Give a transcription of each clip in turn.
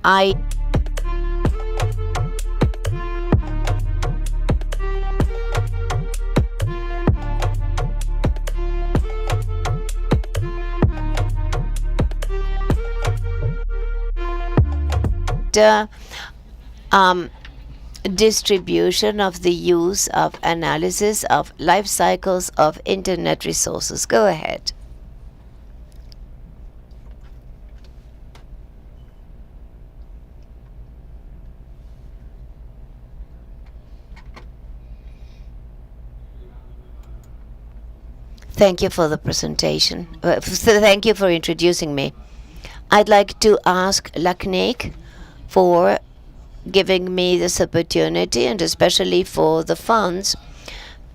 I uh, um, distribution of the use of analysis of life cycles of internet resources. Go ahead. Thank you for the presentation. Thank you for introducing me. I'd like to ask LACNIC for giving me this opportunity and especially for the funds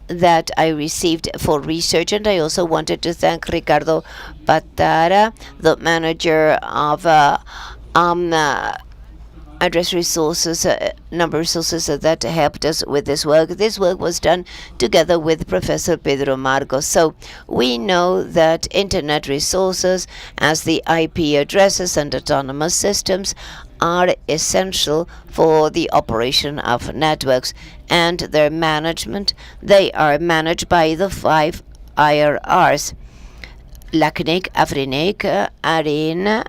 that I received for research. And I also wanted to thank Ricardo Patara, the manager of um, uh, address resources, number resources that helped us with this work. This work was done together with Professor Pedro Marcos. So we know that internet resources, as the IP addresses and autonomous systems, are essential for the operation of networks and their management. They are managed by the 5 IRRs: LACNIC, AFRINIC, ARIN,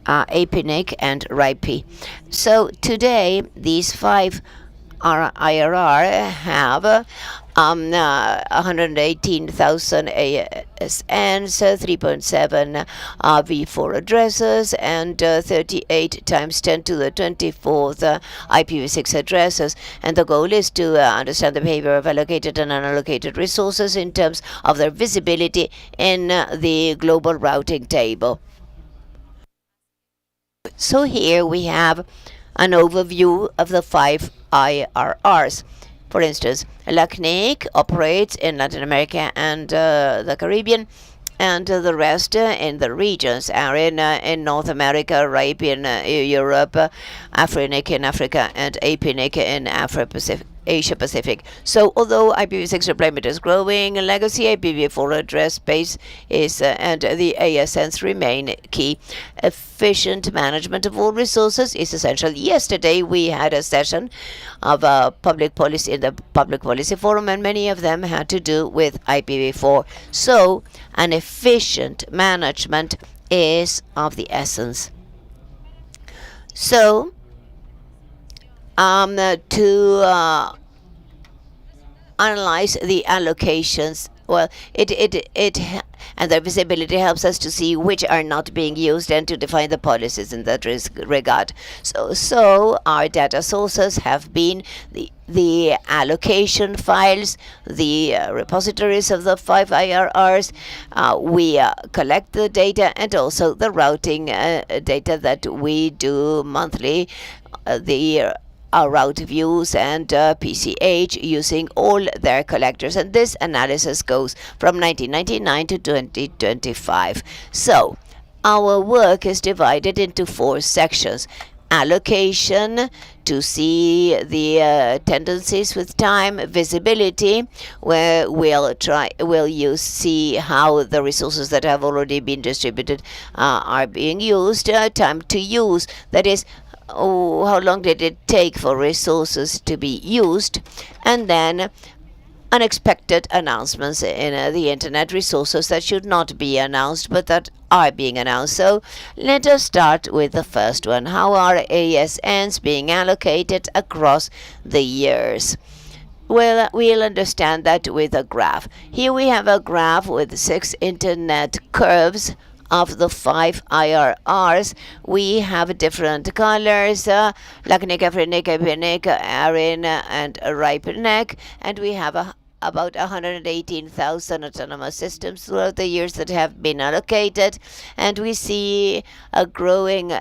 APNIC, and RIPE. So today, these 5 IRR have 118,000 ASNs, 3.7 V4 addresses, and 38 times 10 to the 24th IPv6 addresses. And the goal is to understand the behavior of allocated and unallocated resources in terms of their visibility in the global routing table. So here we have an overview of the 5 IRRs. For instance, LACNIC operates in Latin America and the Caribbean, and the rest in the regions are in North America, RIPE in Europe, AFRINIC in Africa, and APNIC in Asia Pacific. So although IPv6 deployment is growing, legacy IPv4 address space is and the ASNs remain key. Efficient management of all resources is essential. Yesterday we had a session of public policy in the Public Policy Forum, and many of them had to do with IPv4. So an efficient management is of the essence. So to analyze the allocations, well, it and their visibility helps us to see which are not being used and to define the policies in that regard. So our data sources have been the allocation files, the repositories of the 5 IRRs. We collect the data, and also the routing data that we do monthly. The route views and PCH using all their collectors, and this analysis goes from 1999 to 2025. So our work is divided into 4 sections: allocation, to see the tendencies with time; visibility, where we'll see how the resources that have already been distributed are being used; time to use, that is, how long did it take for resources to be used; and then unexpected announcements in the internet, resources that should not be announced but that are being announced. So let us start with the first one: how are ASNs being allocated across the years? Well, we'll understand that with a graph. Here we have a graph with 6 internet curves of the 5 IRRs. We have different colors: LACNIC, AFRINIC, APNIC, ARIN, and RIPE-NIC, and we have about 118,000 autonomous systems throughout the years that have been allocated, and we see a growing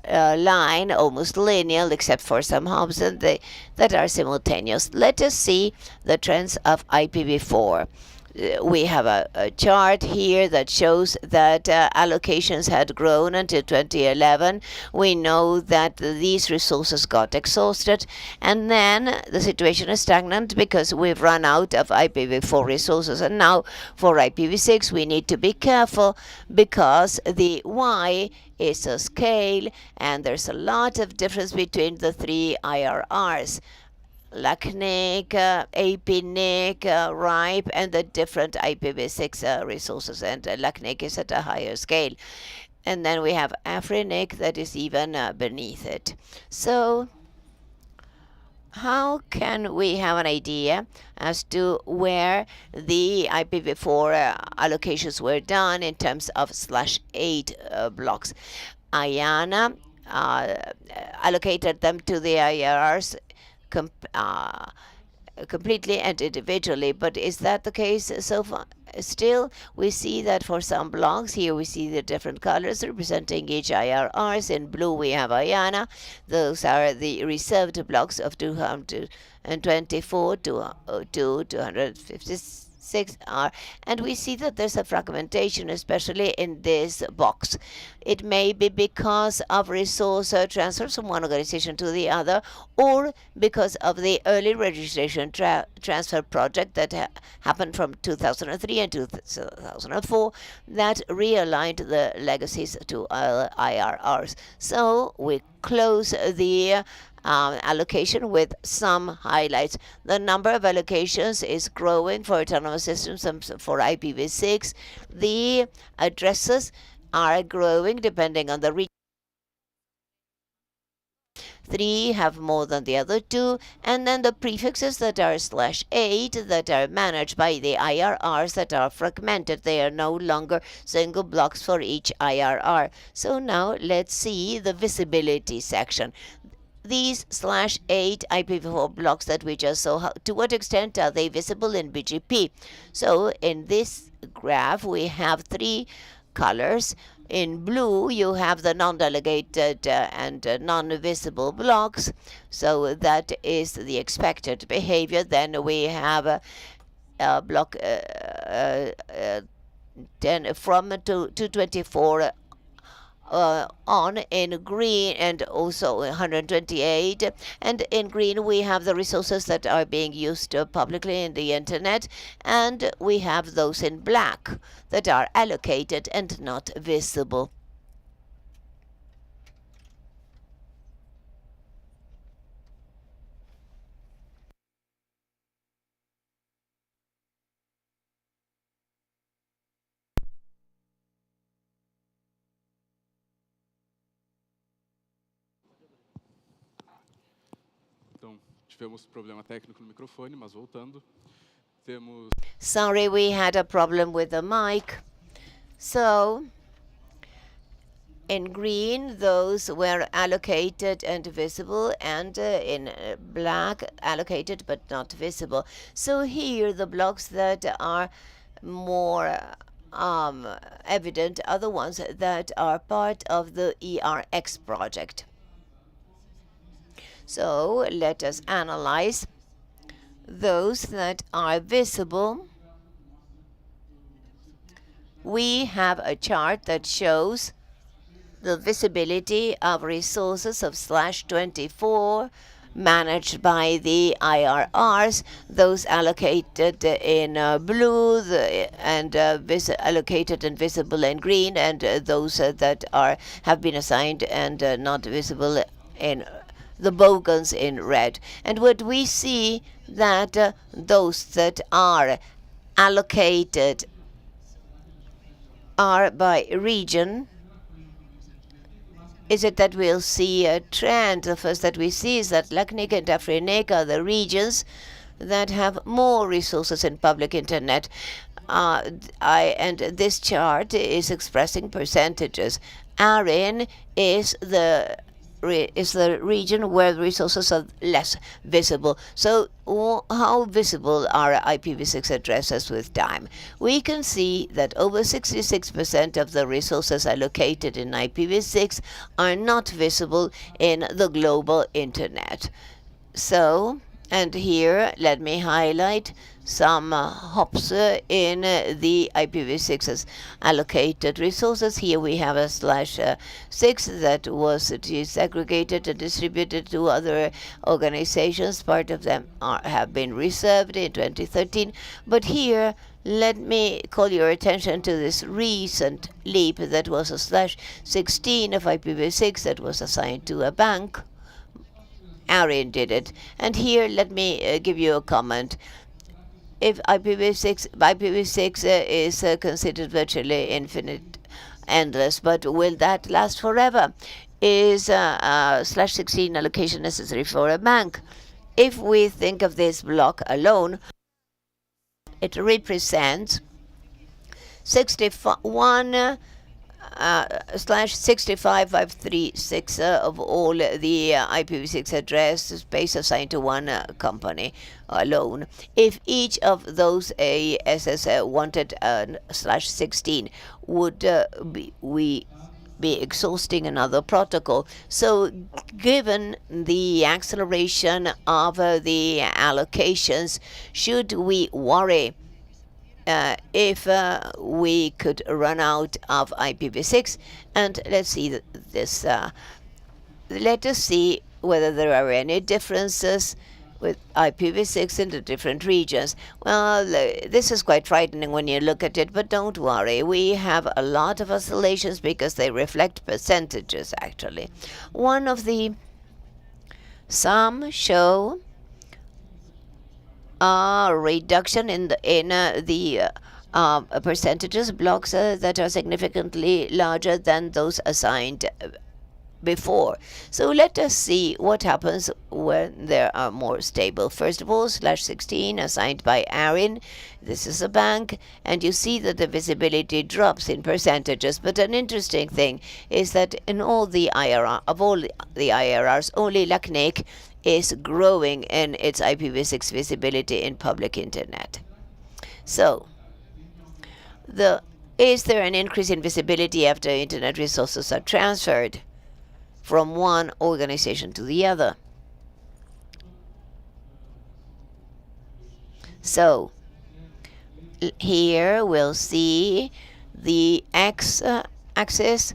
line, almost linear, except for some hubs that are simultaneous. Let us see the trends of IPv4. We have a chart here that shows that allocations had grown until 2011. We know that these resources got exhausted, and then the situation is stagnant because we've run out of IPv4 resources. And now for IPv6, we need to be careful because the Y is a scale, and there's a lot of difference between the three IRRs. LACNIC, APNIC, RIPE, and the different IPv6 resources. And LACNIC is at a higher scale. And then we have AFRINIC that is even beneath it. So how can we have an idea as to where the IPv4 allocations were done in terms of /8 blocks? IANA allocated them to the IRRs completely and individually. But is that the case so far? Still, we see that for some blocks, here we see the different colors representing each IRRs. In blue, we have IANA. Those are the reserved blocks of 224 to 256 are, and we see that there's a fragmentation, especially in this box. It may be because of resource transfer from one organization to the other, or because of the early registration transfer project that happened from 2003 and 2004 that realigned the legacies to IRRs. So we close the allocation with some highlights. The number of allocations is growing for autonomous systems and for IPv6. The addresses are growing depending on the region. 3 have more than the other 2, and then the prefixes that are /8 that are managed by the IRRs that are fragmented. They are no longer single blocks for each IRR. So now let's see the visibility section. These /8 IPv4 blocks that we just saw, to what extent are they visible in BGP? So in this graph, we have 3 colors. In blue, you have the non-delegated and non-visible blocks. So that is the expected behavior. Then we have block 10 from 224 on in green, and also 128. And in green we have the resources that are being used publicly in the internet, and we have those in black that are allocated and not visible. Então, tivemos problema técnico no microfone, mas voltando, temos... Sorry, we had a problem with the mic. So, in green, those were allocated and visible, and in black, allocated but not visible. So here, the blocks that are more evident are the ones that are part of the ERX project. So let us analyze those that are visible. We have a chart that shows the visibility of resources of /24 managed by the IRRs, those allocated in blue and allocated and visible in green, and those that have been assigned and not visible in the bogans in red. And what we see that those that are allocated are by region. Is it that we'll see a trend? The first that we see is that LACNIC and AFRINIC are the regions that have more resources in public internet. And this chart is expressing percentages. ARIN is the region where the resources are less visible. So how visible are IPv6 addresses with time? We can see that over 66% of the resources allocated in IPv6 are not visible in the global internet. So And here, let me highlight some hops in the IPv6's allocated resources. Here we have a slash 6 that was desegregated and distributed to other organizations. Part of them have been reserved in 2013. But here, let me call your attention to this recent leap that was a slash 16 of IPv6 that was assigned to a bank. Arian did it. And here, let me give you a comment. If IPv6 is considered virtually infinite, endless, but will that last forever? Is slash 16 allocation necessary for a bank? If we think of this block alone, it represents 61 slash 65536 of all the IPv6 address space assigned to one company alone. If each of those ASS wanted slash 16, would we be exhausting another protocol? So, given the acceleration of the allocations, should we worry if we could run out of IPv6? And let's see this. Let us see whether there are any differences with IPv6 in the different regions. Well, this is quite frightening when you look at it, but don't worry. We have a lot of oscillations because they reflect percentages, actually. Some show reduction in the percentages blocks that are significantly larger than those assigned before. So let us see what happens when there are more stable. First of all, slash 16 assigned by Arin. This is a bank, and you see that the visibility drops in percentages. But an interesting thing is that in all the IRRs, only LACNIC is growing in its IPv6 visibility in public internet. So, is there an increase in visibility after internet resources are transferred from one organization to the other? So, here we'll see the x-axis.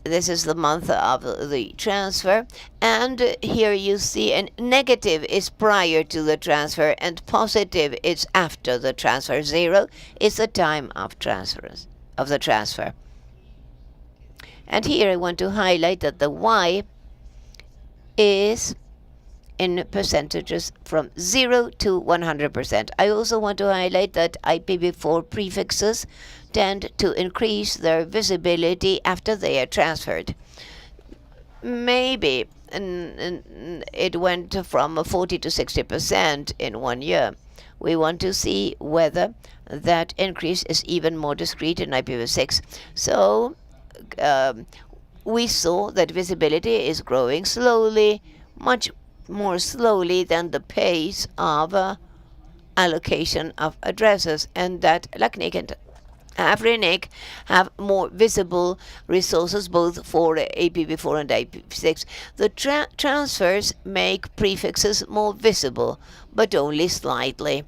This is the month of the transfer, and here you see a negative is prior to the transfer and positive is after the transfer. 0 is the time of the transfer. And here I want to highlight that the y is in percentages from 0 to 100%. I also want to highlight that IPv4 prefixes tend to increase their visibility after they are transferred. Maybe it went from 40 to 60% in 1 year. We want to see whether that increase is even more discrete in IPv6. So we saw that visibility is growing slowly, much more slowly than the pace of allocation of addresses, and that LACNIC and AVRINIC have more visible resources both for IPv4 and IPv6. The transfers make prefixes more visible, but only slightly.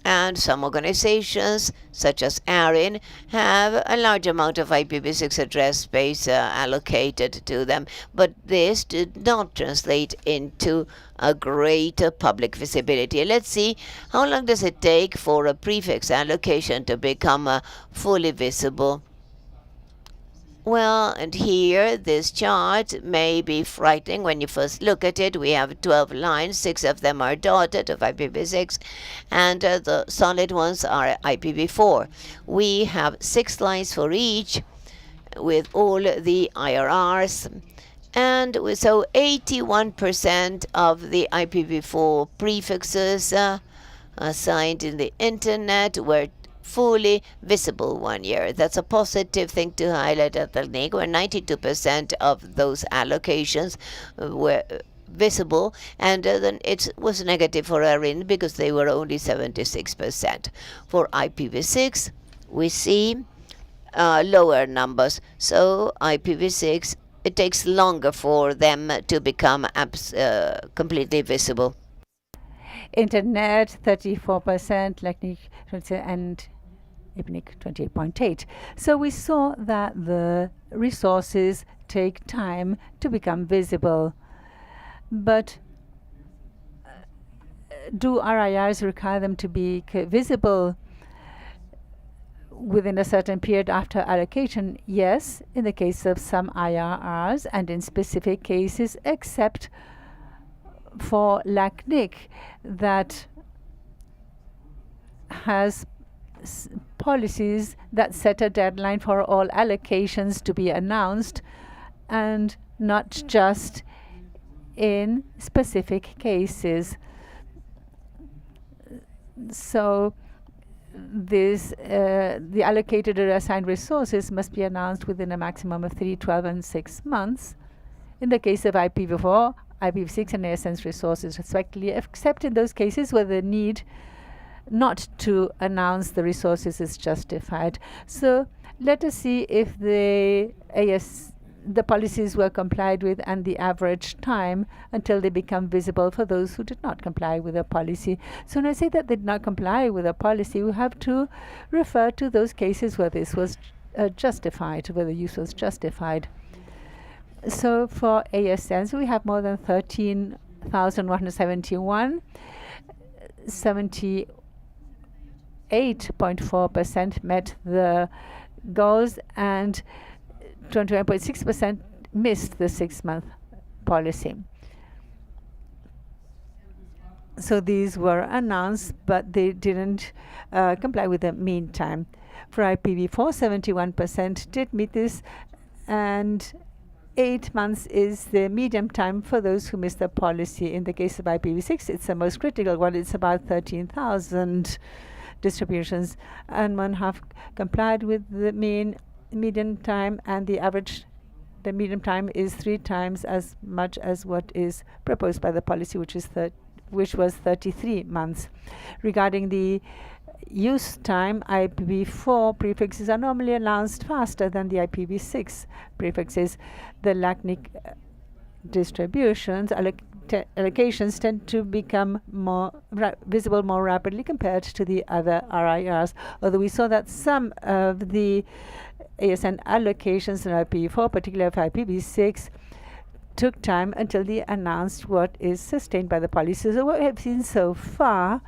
And some organizations, such as ARIN, have a large amount of IPv6 address space allocated to them, but this did not translate into a greater public visibility. Let's see, how long does it take for a prefix allocation to become fully visible? Well, and here, this chart may be frightening when you first look at it. We have 12 lines, 6 of them are dotted of IPv6, and the solid ones are IPv4. We have 6 lines for each, with all the IRRs, and so 81% of the IPv4 prefixes assigned in the internet were fully visible 1 year. That's a positive thing to highlight at the NIC, where 92% of those allocations were visible, and then it was negative for ARIN because they were only 76%. For IPv6, we see lower numbers. So IPv6, it takes longer for them to become completely visible. Internet 34%, LACNIC and IPNIC 28.8. So we saw that the resources take time to become visible. But do RIRs require them to be visible within a certain period after allocation? Yes, in the case of some IRRs and in specific cases, except for LACNIC that has policies that set a deadline for all allocations to be announced and not just in specific cases. So the allocated or assigned resources must be announced within a maximum of 3, 12, and 6 months. In the case of IPv4, IPv6, and ASN's resources respectively, except in those cases where the need not to announce the resources is justified. So let us see if the policies were complied with and the average time until they become visible for those who did not comply with a policy. So when I say that they did not comply with a policy, we have to refer to those cases where this was justified, where the use was justified. So for ASNs, we have more than 13,171, 78.4% met the goals, and 21.6% missed the 6-month policy. So these were announced, but they didn't comply with the mean time. For IPv4, 71% did meet this, and 8 months is the medium time for those who missed the policy. In the case of IPv6, it's the most critical one. It's about 13,000 distributions, and one have complied with the median time, and the median time is 3 times as much as what is proposed by the policy, which was 33 months. Regarding the use time, IPv4 prefixes are normally announced faster than the IPv6 prefixes. The LACNIC distributions, allocations tend to become more visible more rapidly compared to the other RIRs, although we saw that some of the ASN allocations in IPv4, particularly of IPv6, took time until they announced what is sustained by the policy. So what we have seen so far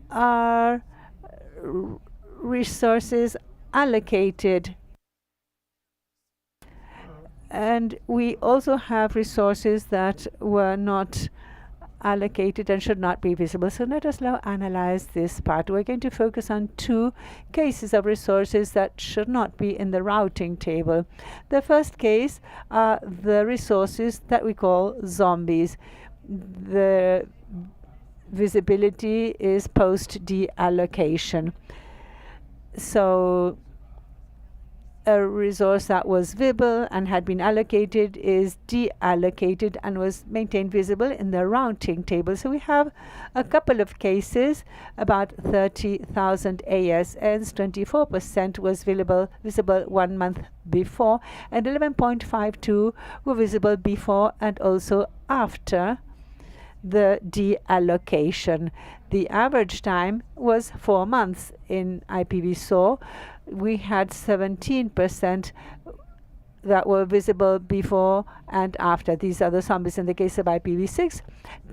are resources allocated, and we also have resources that were not allocated and should not be visible. So let us now analyze this part. We're going to focus on 2 cases of resources that should not be in the routing table. The first case are the resources that we call zombies. The visibility is post deallocation. So a resource that was visible and had been allocated is deallocated and was maintained visible in the routing table. So we have a couple of cases, about 30,000 ASNs, 24% was visible 1 month before, and 11.52 were visible before and also after the deallocation. The average time was 4 months. In IPv4, we had 17% that were visible before and after. These are the zombies. In the case of IPv6,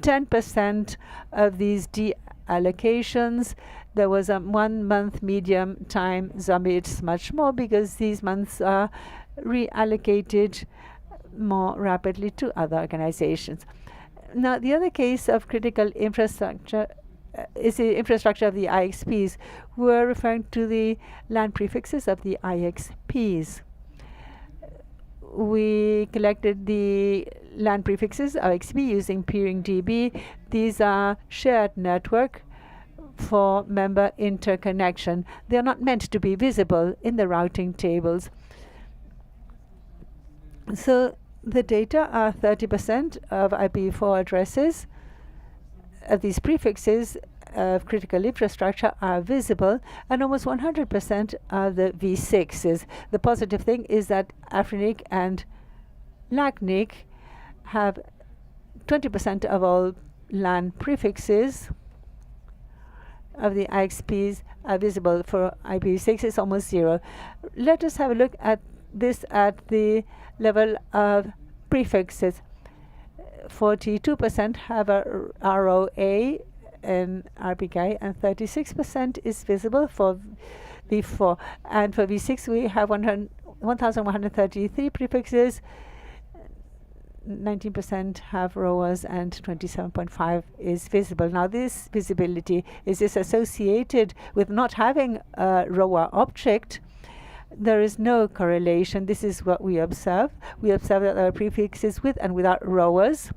10% of these deallocations, there was a 1 month medium time zombie. It's much more because these months are reallocated more rapidly to other organizations. Now, the other case of critical infrastructure is the infrastructure of the IXPs. We're referring to the LAN prefixes of the IXPs. We collected the LAN prefixes IXP using peering DB. These are shared network for member interconnection. They are not meant to be visible in the routing tables. So the data are 30% of IPv4 addresses of these prefixes of critical infrastructure are visible, and almost 100% of the V6s. The positive thing is that AFRINIC and LACNIC have 20% of all LAN prefixes of the IXPs are visible for IPv6 is almost 0. Let us have a look at this at the level of prefixes. 42% have a ROA and RPK, and 36% is visible for V4. And for V6, we have 1,133 prefixes. 19% have ROAs and 27.5 is visible. Now, this visibility is associated with not having a ROA object. There is no correlation. This is what we observe. We observe that there are prefixes with and without ROAs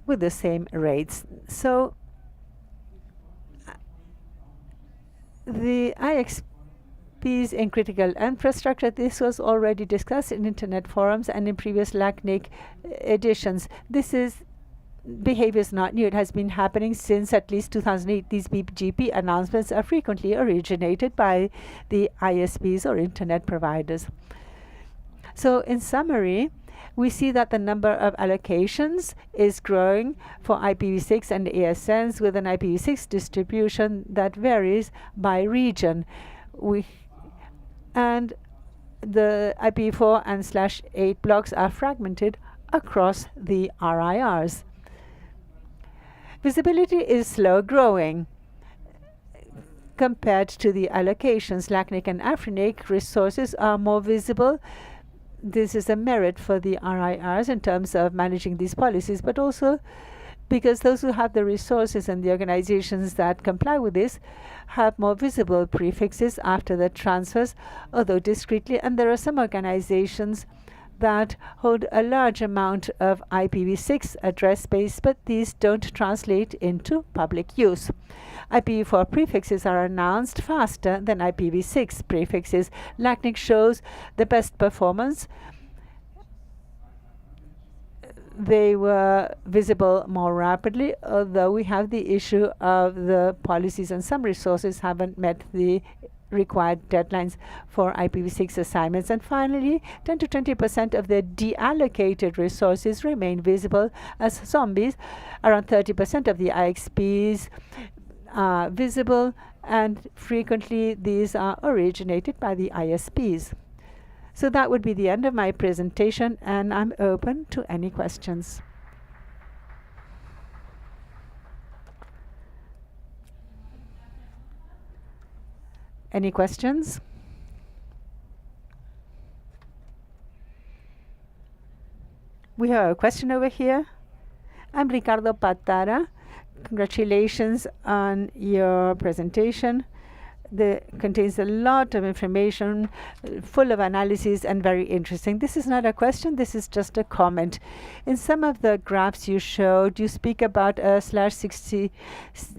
with the same rates. So the IXPs in critical infrastructure, this was already discussed in internet forums and in previous LACNIC editions. Behavior is not new. It has been happening since at least 2008. These BGP announcements are frequently originated by the ISPs or internet providers. So in summary, we see that the number of allocations is growing for IPv6 and ASNs with an IPv6 distribution that varies by region. And the IPv4 and /8 blocks are fragmented across the RIRs. Visibility is slow growing compared to the allocations. LACNIC and AFRINIC resources are more visible. This is a merit for the RIRs in terms of managing these policies, but also because those who have the resources and the organizations that comply with this have more visible prefixes after the transfers, although discreetly, and there are some organizations that hold a large amount of IPv6 address space, but these don't translate into public use. IPv4 prefixes are announced faster than IPv6 prefixes. LACNIC shows the best performance. They were visible more rapidly, although we have the issue of the policies and some resources haven't met the required deadlines for IPv6 assignments. And finally, 10 to 20% of the deallocated resources remain visible as zombies. Around 30% of the IXPs are visible, and frequently these are originated by the ISPs. So that would be the end of my presentation, and I'm open to any questions. Any questions? We have a question over here. I'm Ricardo Patara. Congratulations on your presentation. That contains a lot of information, full of analysis and very interesting. This is not a question, this is just a comment. In some of the graphs you showed, you speak about a /60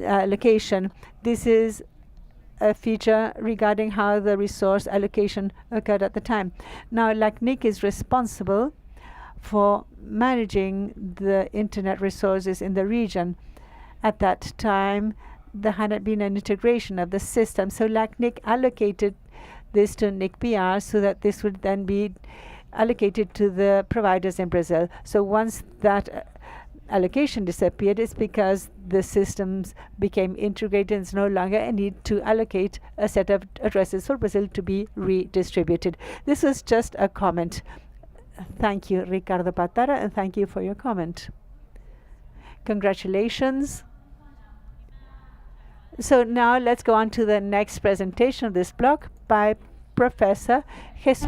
allocation. This is a feature regarding how the resource allocation occurred at the time. Now, LACNIC is responsible for managing the internet resources in the region. At that time, there hadn't been an integration of the system, so LACNIC allocated this to NICPR so that this would then be allocated to the providers in Brazil. So once that allocation disappeared, it's because the systems became integrated. It's no longer a need to allocate a set of addresses for Brazil to be redistributed. This was just a comment. Thank you, Ricardo Patara, and thank you for your comment. Congratulations. So now let's go on to the next presentation of this block by Professor Jesus.